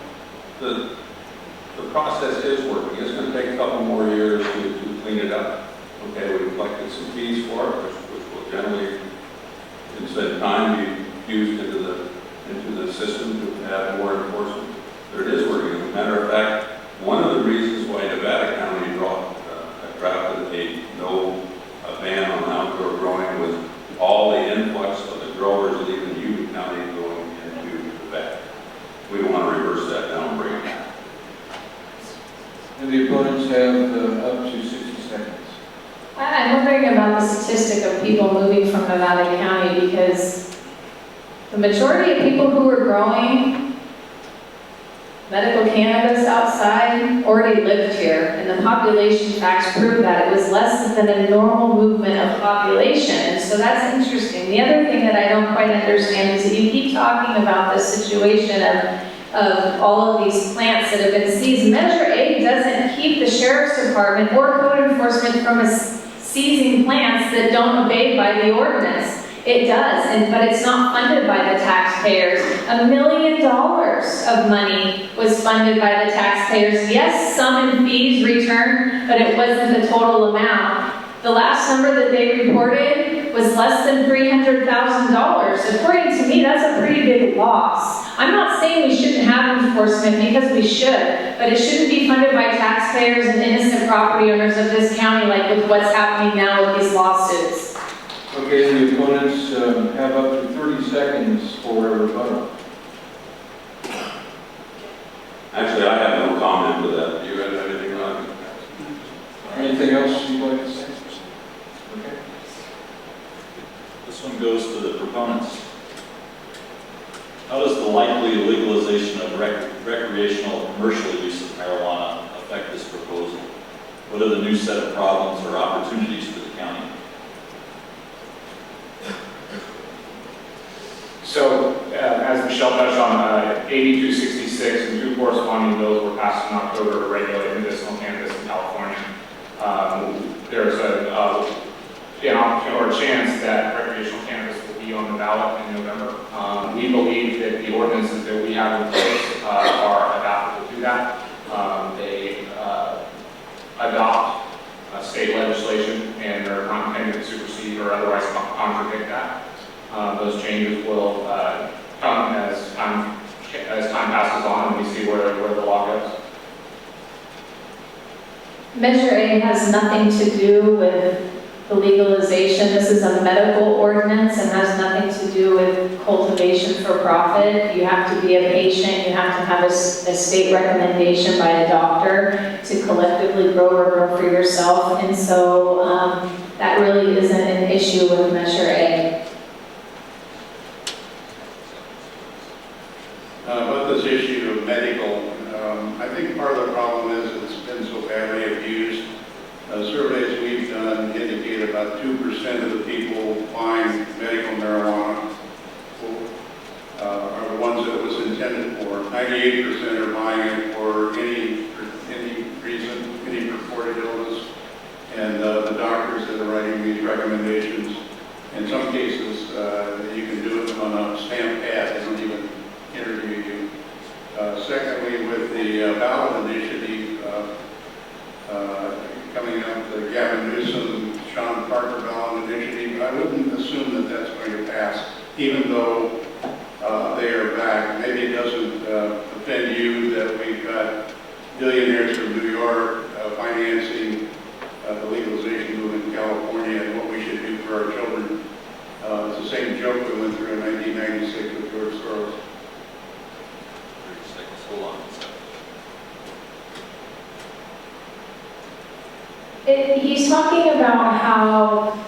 C: the process is working. It's going to take a couple more years to clean it up. Okay, we've collected some fees for it, which will generally, instead time, be used into the system to have more enforcement. But it is working. As a matter of fact, one of the reasons why Nevada County drafted a ban on outdoor growing was all the influx of the growers leaving Yuba County and going into Nevada. We don't want to reverse that now and bring it back.
B: And the opponents have up to 60 seconds.
E: I'm wondering about the statistic of people moving from Nevada County, because the majority of people who are growing medical cannabis outside already lived here, and the population facts prove that. It was less than a normal movement of population, and so that's interesting. The other thing that I don't quite understand is that you keep talking about the situation of all of these plants that have been seized. Measure A doesn't keep the sheriff's department or code enforcement from seizing plants that don't obey by the ordinance. It does, but it's not funded by the taxpayers. $1 million of money was funded by the taxpayers. Yes, some in fees returned, but it wasn't the total amount. The last number that they reported was less than $300,000. According to me, that's a pretty big loss. I'm not saying we shouldn't have enforcement, because we should, but it shouldn't be funded by taxpayers and innocent property owners of this county like with what's happening now with these lawsuits.
B: Okay, the opponents have up to 30 seconds for a rebuttal.
C: Actually, I have no comment to that. Do you have anything on it?
F: This one goes to the proponents. How does the likely legalization of recreational or commercial use of marijuana affect this proposal? What are the new set of problems or opportunities for the county?
A: So, as Michelle touched on, AB 266 and 2 corresponding bills were passed in October to regulate medicinal cannabis in California. There's an option or a chance that recreational cannabis will be on the ballot in November. We believe that the ordinances that we have in place are adaptable to that. They adopt state legislation and are not intended to supersede or otherwise contradict that. Those changes will come as time passes on and we see where the law goes.
E: Measure A has nothing to do with the legalization. This is a medical ordinance and has nothing to do with cultivation for profit. You have to be a patient, you have to have a state recommendation by a doctor to collectively grow or grow for yourself. And so that really isn't an issue with Measure A.
D: About this issue of medical, I think part of the problem is it's been so badly abused. Surveys we've done indicate about 2% of the people buying medical marijuana are the ones that it was intended for. 98% are buying it for any reason, any purported illness, and the doctors that are writing these recommendations. In some cases, you can do it on a stamp pad. They don't even interview you. Secondly, with the ballot initiative coming up, the Gavin Newsom, Sean Parker ballot initiative, I wouldn't assume that that's going to pass, even though they are back. Maybe it doesn't offend you that we've got billionaires from New York financing the legalization movement in California and what we should do for our children. It's the same joke we went through in 1996 with George Soros.
F: 30 seconds, hold on.
E: He's talking about how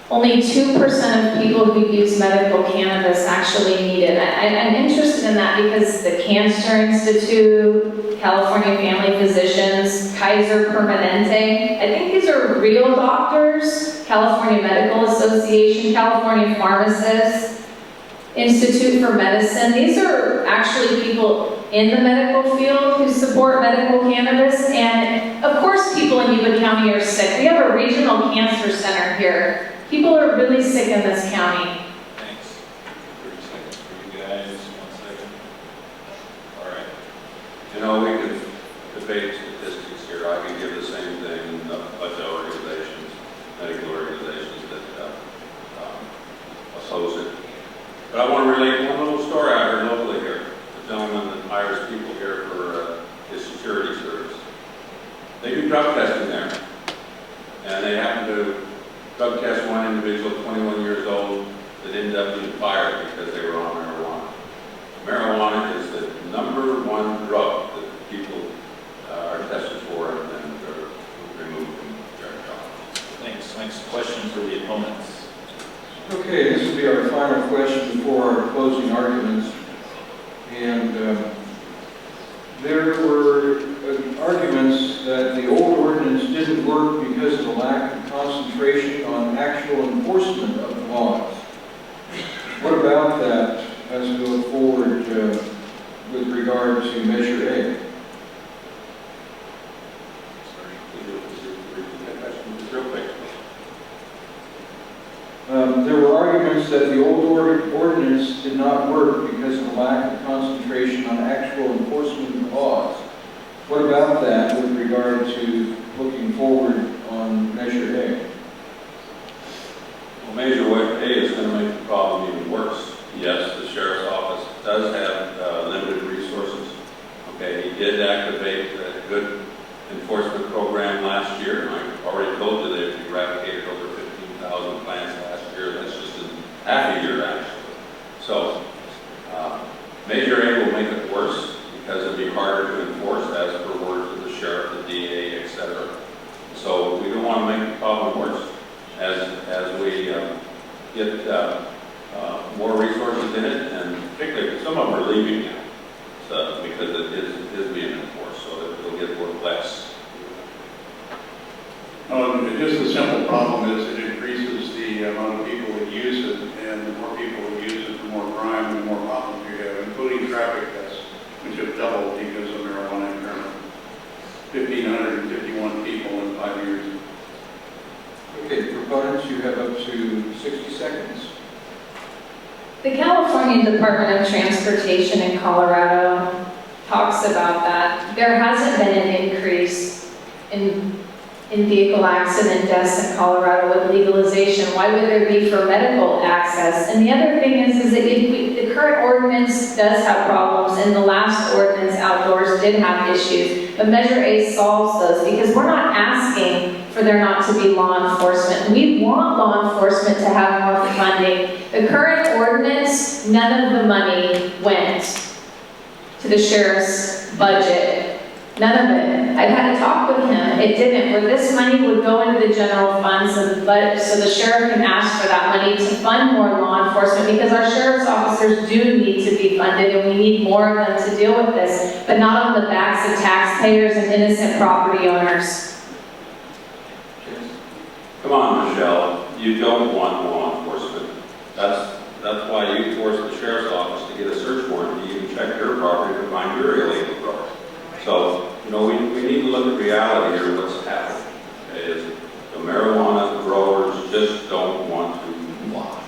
E: only 2% of people who use medical cannabis actually need it. I'm interested in that because the Cancer Institute, California Family Physicians, Kaiser Permanente, I think these are real doctors, California Medical Association, California Pharmacists, Institute for Medicine. These are actually people in the medical field who support medical cannabis, and of course people in Yuba County are sick. We have a regional cancer center here. People are really sick in this county.
F: Thanks. 30 seconds for you guys. 1 second. All right.
C: You know, we could debate statistics here. I can give the same thing in a bunch of organizations, medical organizations that oppose it. But I want to relate one little story I heard locally here. The gentleman that hires people here for his security service. They do drug testing there. And they happen to drug test one individual, 21 years old, that ended up being fired because they were on marijuana. Marijuana is the #1 drug that people are tested for and then they're removed from their jobs.
F: Thanks. Next question for the opponents.
B: Okay, this will be our final question before our closing arguments. And there were arguments that the old ordinance didn't work because of the lack of concentration on actual enforcement of the laws. What about that as we look forward with regard to Measure A?
C: Real quick.
B: There were arguments that the old ordinance did not work because of the lack of concentration on actual enforcement of laws. What about that with regard to looking forward on Measure A?
C: Well, Measure A is going to make the problem even worse. Yes, the sheriff's office does have limited resources. Okay, he did activate a good enforcement program last year. And I already told you they've eradicated over 15,000 plants last year. That's just in half a year, actually. So, Measure A will make it worse because it'll be harder to enforce as per words of the sheriff, the DA, etc. So we don't want to make the problem worse. As we get more resources in it, and particularly some of them are leaving now, so, because it is being enforced, so that it'll get work less.
D: Just the simple problem is it increases the amount of people that use it, and the more people that use it, the more crime and the more problems you have, including traffic deaths, which have doubled because of marijuana impairment. 1,551 people in 5 years.
B: Okay, proponents, you have up to 60 seconds.
E: The California Department of Transportation in Colorado talks about that. There hasn't been an increase in vehicle accident deaths in Colorado with legalization. Why would there be for medical access? And the other thing is that the current ordinance does have problems, and the last ordinance outdoors did have issues. But Measure A solves those, because we're not asking for there not to be law enforcement. We want law enforcement to have more funding. The current ordinance, none of the money went to the sheriff's budget. None of it. I've had a talk with him. It didn't. Where this money would go into the general fund, so the sheriff can ask for that money to fund more law enforcement, because our sheriff's officers do need to be funded, and we need more of them to deal with this, but not on the backs of taxpayers and innocent property owners.
C: Come on, Michelle, you don't want law enforcement. That's why you forced the sheriff's office to get a search warrant to even check your property to find your illegal grower. So, we need to look at reality here, what's happening. Is the marijuana growers just don't want to lie.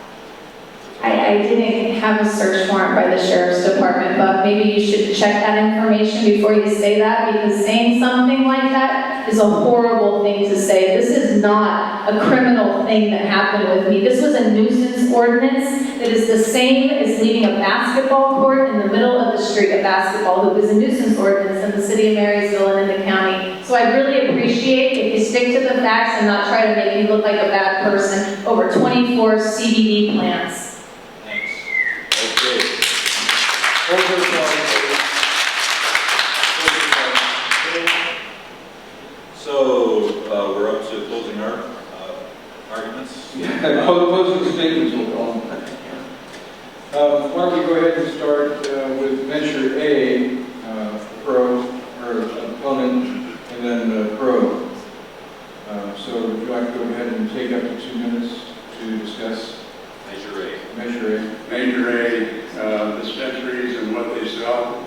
E: I didn't have a search warrant by the sheriff's department, but maybe you should check that information before you say that, because saying something like that is a horrible thing to say. This is not a criminal thing that happened with me. This was a nuisance ordinance that is the same as leaving a basketball court in the middle of the street of basketball. It was a nuisance ordinance in the city of Marysville and in the county. So I really appreciate if you stick to the facts and not try to make me look like a bad person over 24 CBD plants.
F: Okay. So, we're up to closing arguments?
B: Yeah, closing statements will call them. Why don't we go ahead and start with Measure A, opponent, and then pro. So would you like to go ahead and take up to 2 minutes to discuss
F: Measure A.
B: Measure A?
D: Measure A, dispensaries and what they sell.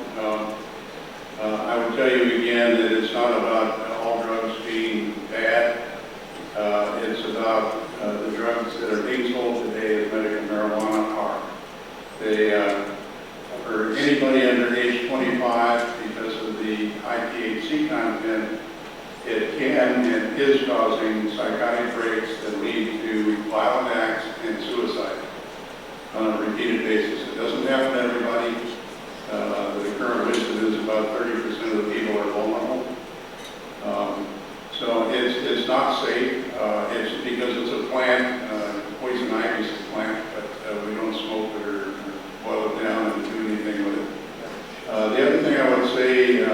D: I would tell you again that it's not about all drugs being bad. It's about the drugs that are being sold today as medical marijuana are. They, for anybody under age 25, because of the high THC content, it can and is causing psychotic breaks that lead to violent acts and suicide on a repeated basis. It doesn't happen to everybody. The current wisdom is about 30% of the people are vulnerable. So it's not safe. It's because it's a plant. Poison ivy is a plant, but we don't smoke it or boil it down and do anything with it. The other thing I would say, in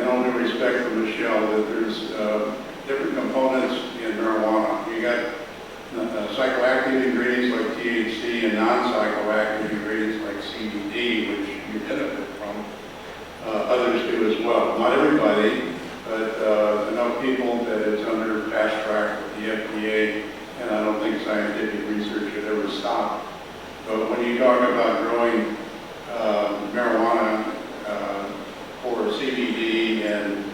D: all due respect for Michelle, that there's different components in marijuana. You got psychoactive ingredients like THC and non-psychoactive ingredients like CBD, which you benefit from. Others do as well. Not everybody, but enough people that it's under fast track with the FDA, and I don't think scientific research should ever stop. But when you talk about growing marijuana for CBD, and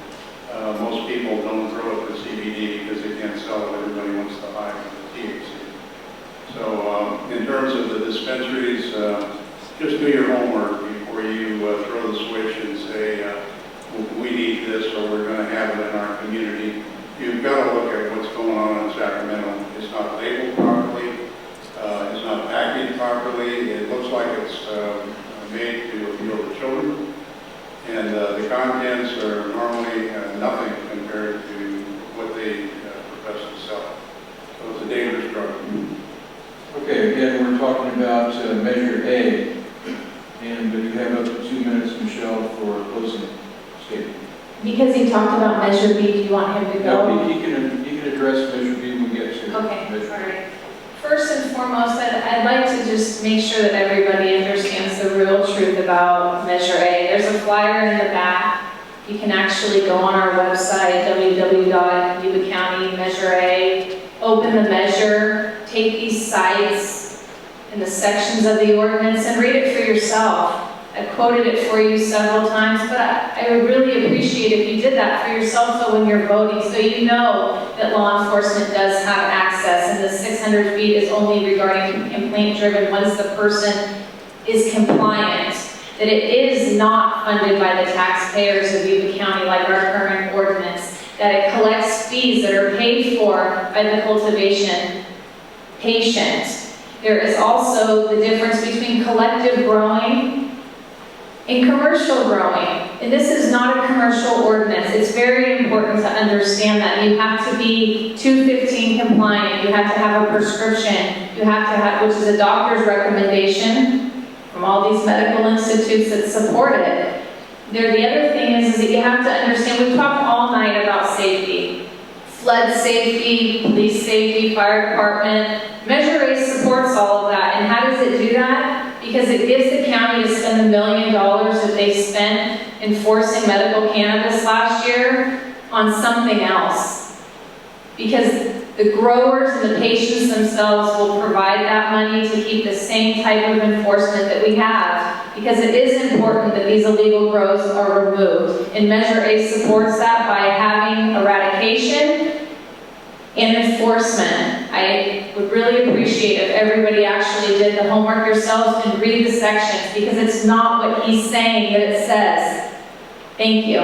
D: most people don't grow it for CBD because they can't sell it. Everybody wants the high of the THC. So in terms of the dispensaries, just do your homework before you throw the switch and say, we need this or we're going to have it in our community. You've got to look at what's going on in Sacramento. It's not labeled properly. It's not packaged properly. It looks like it's made to appeal to children. And the contents are normally nothing compared to what they profess to sell. So it's a dangerous drug.
B: Okay, again, we're talking about Measure A, and you have up to 2 minutes, Michelle, for a closing statement.
E: Because he talked about Measure B, do you want him to go?
B: No, he can address Measure B when we get to
E: Okay,
B: Measure
E: all
B: B.
E: right. First and foremost, I'd like to just make sure that everybody understands the real truth about Measure A. There's a flyer in the back. You can actually go on our website, www.yuba County Measure A, open the measure, take these sites and the sections of the ordinance and read it for yourself. I quoted it for you several times, but I would really appreciate if you did that for yourself so when you're voting, so you know that law enforcement does have access and the 600 feet is only regarding complaint driven once the person is compliant. That it is not funded by the taxpayers of Yuba County like our current ordinance. That it collects fees that are paid for by the cultivation patient. There is also the difference between collective growing and commercial growing. And this is not a commercial ordinance. It's very important to understand that. You have to be 215 compliant. You have to have a prescription. You have to have, which is a doctor's recommendation from all these medical institutes that support it. The other thing is that you have to understand, we've talked all night about safety. Flood safety, police safety, fire department. Measure A supports all of that. And how does it do that? Because it gives the county to spend $1 million that they spent enforcing medical cannabis last year on something else. Because the growers and the patients themselves will provide that money to keep the same type of enforcement that we have. Because it is important that these illegal grows are removed. And Measure A supports that by having eradication and enforcement. I would really appreciate if everybody actually did the homework yourselves and read the sections, because it's not what he's saying that it says. Thank you.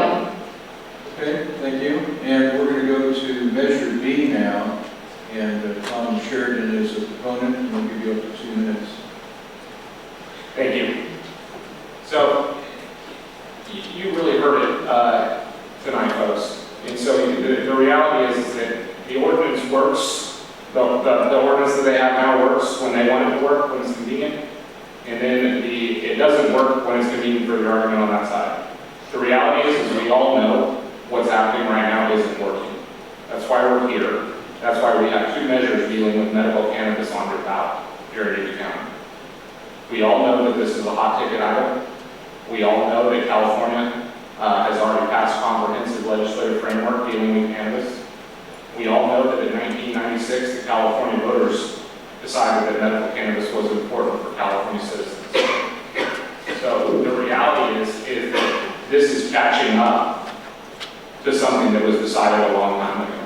B: Okay, thank you. And we're going to go to Measure B now. And Tom Sheridan is a proponent, and we'll give you up to 2 minutes.
A: Thank you. So, you really heard it tonight, folks. And so the reality is that the ordinance works. The ordinance that they have now works when they want it to work, when it's convenient. And then it doesn't work when it's convenient for the argument on that side. The reality is we all know what's happening right now isn't working. That's why we're here. That's why we have 2 measures dealing with medical cannabis on your ballot here in Yuba County. We all know that this is a hot ticket item. We all know that California has already passed comprehensive legislative framework dealing with cannabis. We all know that in 1996, the California voters decided that medical cannabis was important for California citizens. So the reality is that this is catching up to something that was decided a long time ago.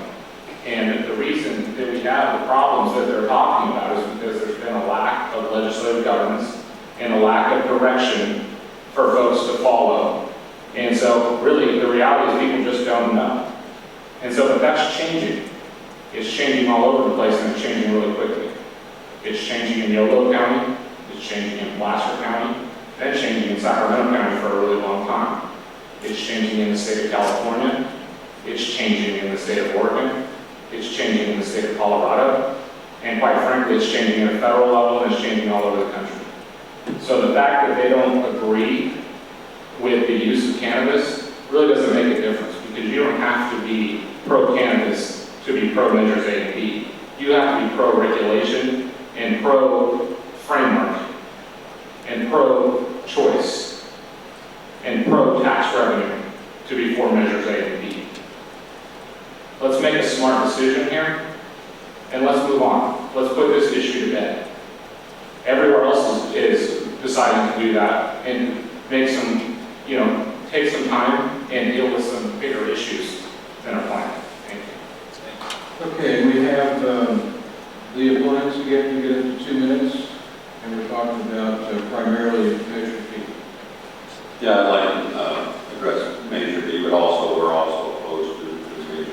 A: And the reason that we have the problems that they're talking about is because there's been a lack of legislative governance and a lack of direction for folks to follow. And so really the reality is people just don't know. And so, but that's changing. It's changing all over the place, and it's changing really quickly. It's changing in Yolo County, it's changing in Placer County, then changing in Sacramento County for a really long time. It's changing in the state of California, it's changing in the state of Oregon, it's changing in the state of Colorado, and quite frankly, it's changing at a federal level, and it's changing all over the country. So the fact that they don't agree with the use of cannabis really doesn't make a difference, because you don't have to be pro-cannabis to be pro-measures A and B. You have to be pro-regulation and pro-framework and pro-choice and pro-tax revenue to be for measures A and B. Let's make a smart decision here, and let's move on. Let's put this issue to bed. Everywhere else is deciding to do that and make some, take some time and deal with some bigger issues than our plan. Thank you.
B: Okay, we have the opponents again. You get into 2 minutes, and we're talking about primarily Measure B.
C: Yeah, I'd like to address Measure B, but also we're also opposed to Measure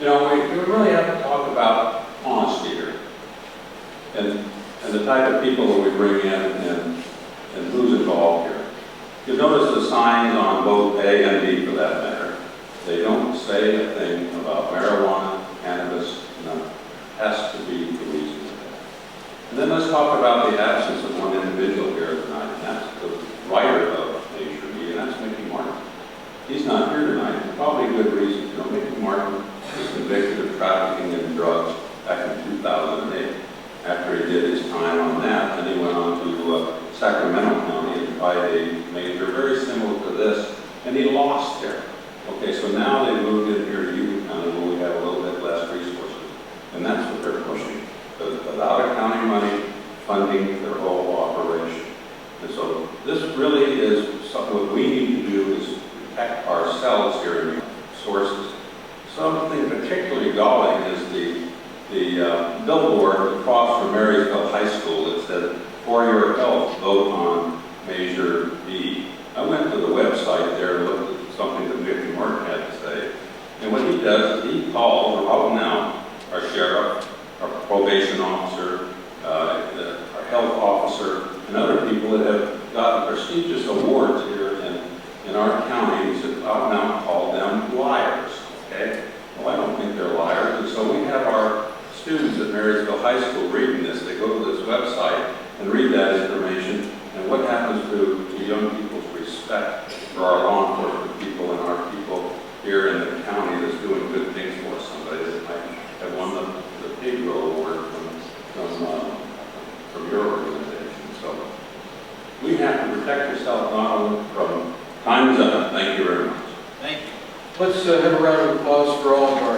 C: A. We really have to talk about honesty here, and the type of people that we bring in and who's involved here. You'll notice the signs on both A and B, for that matter. They don't say a thing about marijuana, cannabis, none. It has to be the reason for that. And then let's talk about the absence of one individual here tonight, and that's the writer of Measure B, and that's Mickey Martin. He's not here tonight, for probably a good reason. Mickey Martin was convicted of trafficking in drugs back in 2008. Sacramento County and tried a major very similar to this, and he lost there. Okay, so now they moved in here to Yuba County where we have a little bit less resources, and that's what they're pushing. Without a county money funding their whole operation. And so this really is something what we need to do is protect ourselves here in sources. Something particularly galling is the billboard across from Marysville High School that said, "For your health, vote on Measure B." I went to the website there and looked at something that Mickey Martin had to say. And what he does is he calls out now our sheriff, our probation officer, our health officer, and other people that have gotten prestigious awards here in our county. He said, "I'll now call them liars." Okay? Well, I don't think they're liars. And so we have our students at Marysville High School reading this. They go to this website and read that information. And what happens to young people's respect for our law enforcement people and our people here in the county that's doing good things for us? Somebody that might have won the Pigro Award from your organization. So we have to protect ourselves not only from time is up. Thank you very much.
F: Thank you.
B: Let's have a round of applause for all of our